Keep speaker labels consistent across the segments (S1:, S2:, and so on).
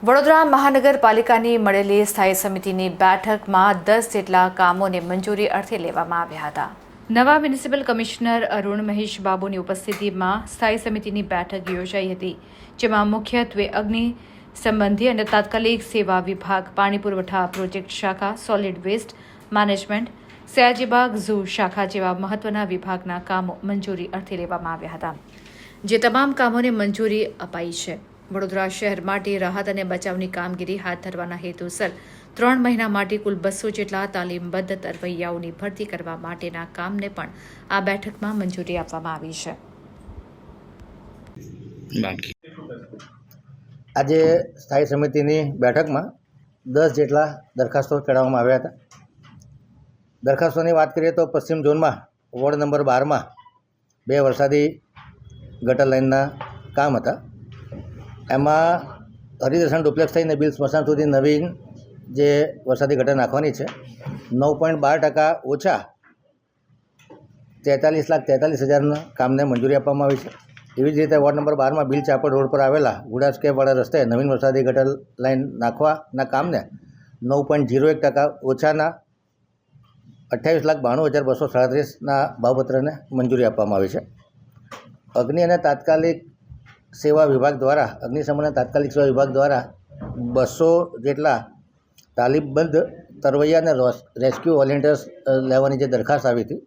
S1: વડોદરા મહાનગરપાલિકાની મળેલી સ્થાયી સમિતિની બેઠકમાં 10 જેટલા કામોને મંજૂરી અર્થે લેવામાં આવ્યા હતા। નવા મ્યુનિસિપલ કમિશનર અરુણ મહેશ બાબુની ઉપસ્થિતિમાં સ્થાયી સમિતિની બેઠક યોજાઈ હતી, જેમાં મુખ્યત્વે અગ્નિ સંબંધી અને તાત્કાલિક સેવા વિભાગ, પાણી પુરવઠા પ્રોજેક્ટ શાખા, solid waste management, Sayajibaug zoo શાખા જેવા મહત્વના વિભાગના કામો મંજૂરી અર્થે લેવામાં આવ્યા હતા, જે તમામ કામોને મંજૂરી અપાઈ છે। વડોદરા શહેર માટે રાહત અને બચાવની કામગીરી હાથ ધરવાના હેતુસર 3 મહિના માટે કુલ 200 જેટલા તાલીમબદ્ધ તરવૈયાઓની ભરતી કરવા માટેના કામને પણ આ બેઠકમાં મંજૂરી આપવામાં આવી છે।
S2: આજે સ્થાયી સમિતિની બેઠકમાં 10 જેટલા દરખાસ્તો ચડાવવામાં આવ્યા હતા। દરખાસ્તોની વાત કરીએ તો પશ્ચિમ ઝોનમાં વોર્ડ નંબર 12માં 2 વરસાદી ગટર લાઇનના કામ હતા। એમાં હરિદર્શન ડુપ્લેક્સ થઈને બિલ સ્મશાન સુધી નવીન જે વરસાદી ગટર નાખવાની છે 9.12% ઓછા 43,43,000ના કામને મંજૂરી આપવામાં આવી છે। એવી જ રીતે ward number 12માં bill Chapad road પર આવેલા ગુડાસ્કેપવાળા રસ્તે નવીન વરસાદી ગટર લાઇન નાખવાના કામને 9.01% ઓછાના 28,92,237ના ભાવપત્રને મંજૂરી આપવામાં આવી છે। અગ્નિ અને તાત્કાલિક સેવા વિભાગ દ્વારા અગ્નિશમન અને તાત્કાલિક સેવા વિભાગ દ્વારા 200 જેટલા તાલીમબદ્ધ તરવૈયા અને રેસ્ક્યુ વોલેન્ટિયર્સ લેવાની જે દરખાસ્ત આવી હતી,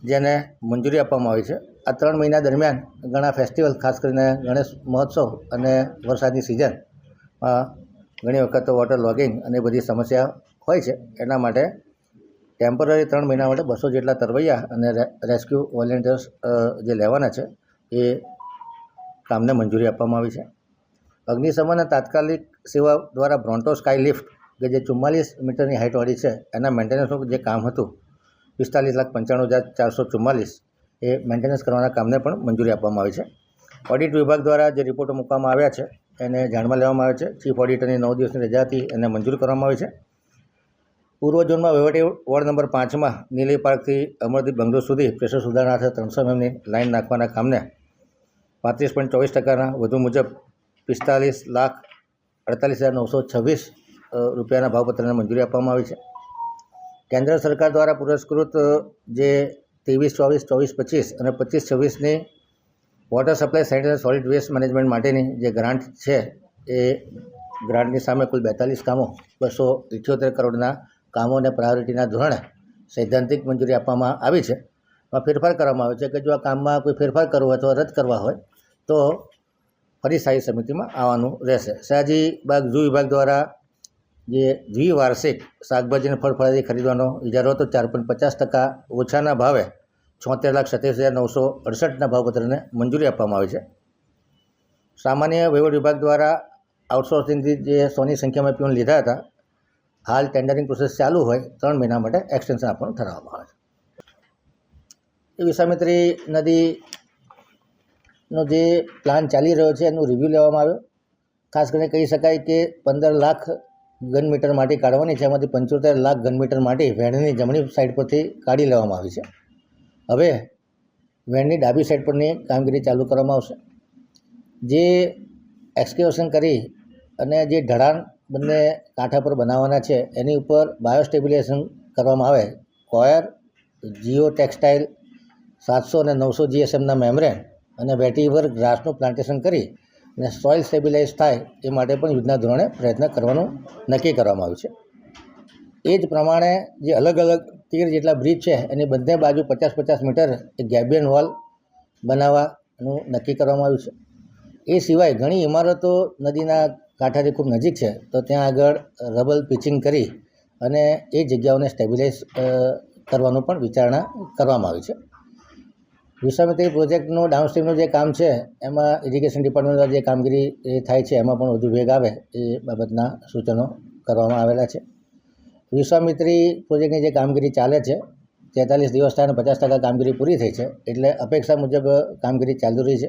S2: જેને મંજૂરી આપવામાં આવી છે। આ 3 મહિના દરમિયાન ઘણા ફેસ્ટિવલ, ખાસ કરીને ગણેશ મહોત્સવ અને વરસાદની સિઝનમાં ઘણી વખત વોટર લોગિંગ અને બધી સમસ્યા હોય છે। એના માટે ટેમ્પરરી 3 મહિના માટે 200 જેટલા તરવૈયા અને રેસ્ક્યુ વોલેન્ટિયર્સ જે લેવાના છે એ કામને મંજૂરી આપવામાં આવી છે। અગ્નિશમન અને તાત્કાલિક સેવા દ્વારા બ્રોન્ટો સ્કાય લિફ્ટ કે જે 44 મીટરની હાઇટવાળી છે, એના મેન્ટેનન્સનું જે કામ હતું 45,95,444 એ મેન્ટેનન્સ કરવાના કામને પણ મંજૂરી આપવામાં આવી છે। ઓડિટ વિભાગ દ્વારા જે રિપોર્ટો મૂકવામાં આવ્યા છે એને ધ્યાનમાં લેવામાં આવે છે। ચીફ ઓડિટરની 9 દિવસની રજા હતી, એને મંજૂર કરવામાં આવી છે। પૂર્વ ઝોનમાં વહીવટી વોર્ડ નંબર 5માં નીલી પાર્કથી અમરદીપ બંગલો સુધી પ્રેશર સુધારણાર્થે 300 mmની લાઇન નાખવાના કામને 35.24%ના વધુ મુજબ 45,48,926 રૂપિયાના ભાવપત્રને મંજૂરી આપવામાં આવી છે। કેન્દ્ર સરકાર દ્વારા પુરસ્કૃત જે 23-24, 24-25 અને 25-26ની વોટર સપ્લાય, સેનિટરી અને સોલિડ વેસ્ટ મેનેજમેન્ટ માટેની જે ગ્રાન્ટ છે એ ગ્રાન્ટની સામે કુલ 42 કામો 278 કરોડના કામોને પ્રાયોરિટીના ધોરણે સૈદ્ધાંતિક મંજૂરી આપવામાં આવી છે। એમાં ફેરફાર કરવામાં આવ્યો છે કે જો આ કામમાં કોઈ ફેરફાર કરવો હોય અથવા રદ કરવા હોય તો ફરી સ્થાયી સમિતિમાં આવવાનું રહેશે। સયાજીબાગ ઝૂ વિભાગ દ્વારા જે દ્વિવાર્ષિક શાકભાજી અને ફળફળાદી ખરીદવાનો ઇજારો હતો 4.50% ઓછાના ભાવે 76,27,968ના ભાવપત્રને મંજૂરી આપવામાં આવી છે। સામાન્ય વહીવટ વિભાગ દ્વારા આઉટસોર્સિંગથી જે 100ની સંખ્યામાં પીઓન લીધા હતા, હાલ ટેન્ડરિંગ પ્રોસેસ ચાલુ હોય 3 મહિના માટે એક્સટેન્શન આપવાનું ઠરાવવામાં આવે છે। વિશ્વામિત્રી નદીનો જે પ્લાન ચાલી રહ્યો છે એનું રિવ્યૂ લેવામાં આવ્યો। ખાસ કરીને કહી શકાય કે 15 લાખ ઘન મીટર માટી કાઢવાની છે, એમાંથી 75 લાખ ઘન મીટર માટી વેણની જમણી સાઈડ પરથી કાઢી લેવામાં આવી છે। હવે વેણની ડાબી સાઈડ પરની કામગીરી ચાલુ કરવામાં આવશે। જે એક્સકેવેશન કરી અને જે ઢળાણ બંને કાંઠા પર બનાવવાના છે એની ઉપર બાયોસ્ટેબિલાઇઝેશન કરવામાં આવે। કોયર, જીઓ ટેક્સટાઇલ 700 અને 900 GSMના મેમ્બ્રેન અને વેટીવર ગ્રાસનું પ્લાન્ટેશન કરી અને સોઇલ સ્ટેબિલાઇઝ થાય એ માટે પણ યુદ્ધના ધોરણે પ્રયત્ન કરવાનું નક્કી કરવામાં આવ્યું છે। એ જ પ્રમાણે જે અલગ અલગ 13 જેટલા બ્રિજ છે એની બંને બાજુ 50-50 મીટર એક ગેબિયન વોલ બનાવવાનું નક્કી કરવામાં આવ્યું છે। એ સિવાય ઘણી ઇમારતો નદીના કાંઠાથી ખૂબ નજીક છે, તો ત્યાં આગળ રબલ પિચિંગ કરી અને એ જગ્યાઓને સ્ટેબિલાઇઝ કરવાનું પણ વિચારણા કરવામાં આવી છે। વિશ્વામિત્રી પ્રોજેક્ટનું ડાઉનસ્ટ્રીમનું જે કામ છે એમાં ઇરિગેશન ડિપાર્ટમેન્ટ દ્વારા જે કામગીરી થાય છે એમાં પણ વધુ વેગ આવે એ બાબતના સૂચનો કરવામાં આવેલા છે। વિશ્વામિત્રી પ્રોજેક્ટની જે કામગીરી ચાલે છે 43 દિવસ થાય અને 50% કામગીરી પૂરી થઈ છે, એટલે અપેક્ષા મુજબ કામગીરી ચાલુ રહી છે।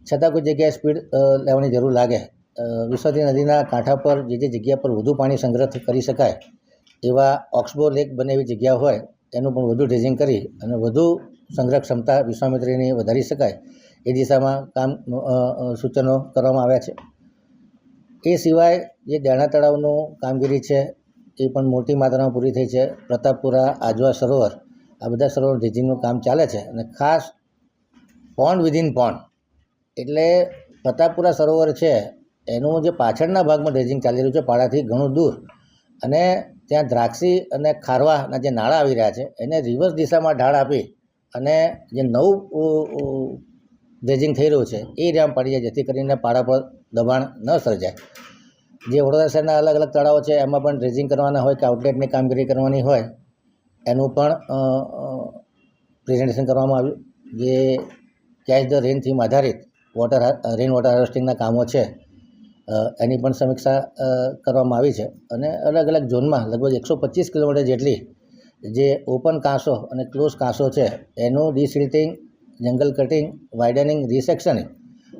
S2: છતાં કોઈ જગ્યાએ સ્પીડ લેવાની જરૂર લાગે, વિશ્વામિત્રી નદીના કાંઠા પર જે જગ્યા પર વધુ પાણી સંગ્રહ કરી શકાય એવા ઓક્સબો લેક બને એવી જગ્યા હોય એનું પણ વધુ ડ્રેજિંગ કરી અને વધુ સંગ્રહ ક્ષમતા વિશ્વામિત્રીની વધારી શકાય એ દિશામાં કામ સૂચનો કરવામાં આવ્યા છે। એ સિવાય જે દેણા તળાવનું કામગીરી છે એ પણ મોટી માત્રામાં પૂરી થઈ છે. પ્રતાપપુરા, આજવા સરોવર, આ બધા સરોવર ડ્રેજિંગનું કામ ચાલે છે. અને ખાસ પોન્ડ વિધિન પોન્ડ એટલે પ્રતાપપુરા સરોવર છે એનું જે પાછળના ભાગમાં ડ્રેજિંગ ચાલી રહ્યું છે પાડાથી ઘણું દૂર, અને ત્યાં દ્રાક્ષી અને ખારવાના જે નાળા આવી રહ્યા છે એને રિવર્સ દિશામાં ઢાળ આપી અને જે નવું ડ્રેજિંગ થઈ રહ્યું છે એ રેમ પડી જાય, જેથી કરીને પાડા પર દબાણ ન સર્જાય. જે વડોદરા શહેરના અલગ અલગ તળાવો છે એમાં પણ ડ્રેજિંગ કરવાના હોય કે આઉટલેટની કામગીરી કરવાની હોય એનું પણ પ્રેઝન્ટેશન કરવામાં આવ્યું. જે કેચ ધ રેન થીમ આધારિત રેન વોટર હાર્વેસ્ટિંગના કામો છે એની પણ સમીક્ષા કરવામાં આવી છે. અને અલગ અલગ ઝોનમાં લગભગ 125 કિલોમીટર જેટલી જે ઓપન કાંસો અને ક્લોઝ કાંસો છે એનું ડિસિલ્ટિંગ, જંગલ કટિંગ, વાઇડનિંગ, રિસેક્શનિંગ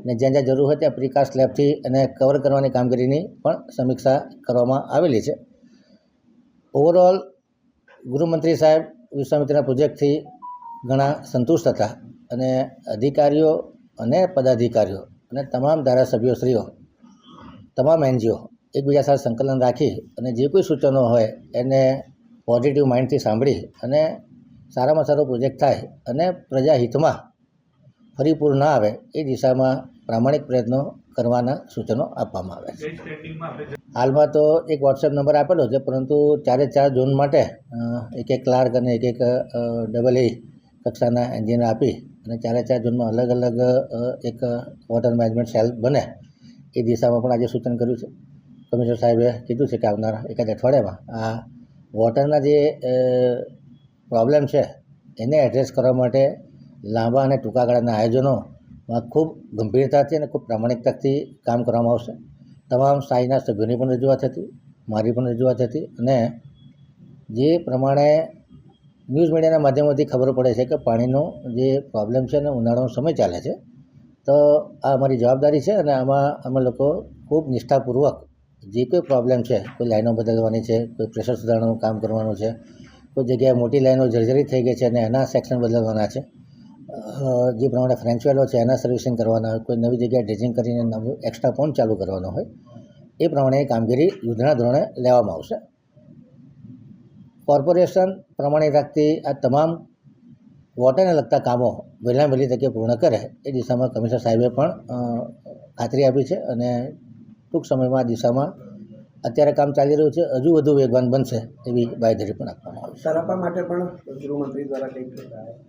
S2: અને જ્યાં જ્યાં જરૂર હોય ત્યાં પ્રિકાસ્ટ સ્લેબથી એને કવર કરવાની કામગીરીની પણ સમીક્ષા કરવામાં આવેલી છે. ઓવરઓલ ગૃહમંત્રી સાહેબ વિશ્વામિત્રના પ્રોજેક્ટથી ઘણા સંતુષ્ટ હતા અને અધિકારીઓ અને પદાધિકારીઓ અને તમામ ધારાસભ્યોશ્રીઓ, તમામ NGO એકબીજા સાથે સંકલન રાખી અને જે કોઈ સૂચનો હોય એને પોઝિટિવ માઇન્ડથી સાંભળી અને સારામાં સારો પ્રોજેક્ટ થાય અને પ્રજાહિતમાં ફરીપૂર ના આવે એ દિશામાં પ્રામાણિક પ્રયત્નો કરવાના સૂચનો આપવામાં આવે છે. હાલમાં તો એક વોટ્સએપ નંબર આપેલો છે, પરંતુ 4 ઝોન માટે એક ક્લાર્ક અને એક AA કક્ષાના એન્જિનિયર આપી અને 4 ઝોનમાં અલગ અલગ એક વોટર મેનેજમેન્ટ સેલ બને એ દિશામાં પણ આજે સૂચન કર્યું છે. કમિશનર સાહેબે કીધું છે કે આવનારા એકાદ અઠવાડિયામાં આ વોટરના જે પ્રોબ્લેમ છે એને એડ્રેસ કરવા માટે લાંબા અને ટૂંકા ગાળાના આયોજનોમાં ખૂબ ગંભીરતાથી અને ખૂબ પ્રામાણિકતાથી કામ કરવામાં આવશે. તમામ સ્થાયીના સભ્યોની પણ રજૂઆત હતી, મારી પણ રજૂઆત હતી, અને જે પ્રમાણે ન્યૂઝ મીડિયાના માધ્યમોથી ખબર પડે છે કે પાણીનો જે પ્રોબ્લેમ છે અને ઉનાળાનો સમય ચાલે છે, તો આ અમારી જવાબદારી છે અને આમાં અમે લોકો ખૂબ નિષ્ઠાપૂર્વક જે કોઈ પ્રોબ્લેમ છે, કોઈ લાઈનો બદલવાની છે, કોઈ પ્રેશર સુધારવાનું કામ કરવાનું છે, કોઈ જગ્યાએ મોટી લાઈનો જર્જરિત થઈ ગઈ છે અને એના સેક્શન બદલવાના છે, જે પ્રમાણે ફ્રેન્ચ વેલો છે એના સર્વિસિંગ કરવાના હોય, કોઈ નવી જગ્યાએ ડ્રેજિંગ કરીને નવું એક્સ્ટ્રા પોન્ડ ચાલુ કરવાનો હોય, એ પ્રમાણે કામગીરી યુદ્ધના ધોરણે લેવામાં આવશે. કોર્પોરેશન પ્રમાણિકતાથી આ તમામ વોટરને લગતા કામો વહેલામાં વહેલી તકે પૂર્ણ કરે એ દિશામાં કમિશનર સાહેબે પણ ખાતરી આપી છે અને ટૂંક સમયમાં આ દિશામાં અત્યારે કામ ચાલી રહ્યું છે, હજુ વધુ વેગવાન બનશે એવી બાંયધરી પણ આપવામાં આવી છે.
S3: સરાપા માટે પણ ગૃહમંત્રી દ્વારા કંઈક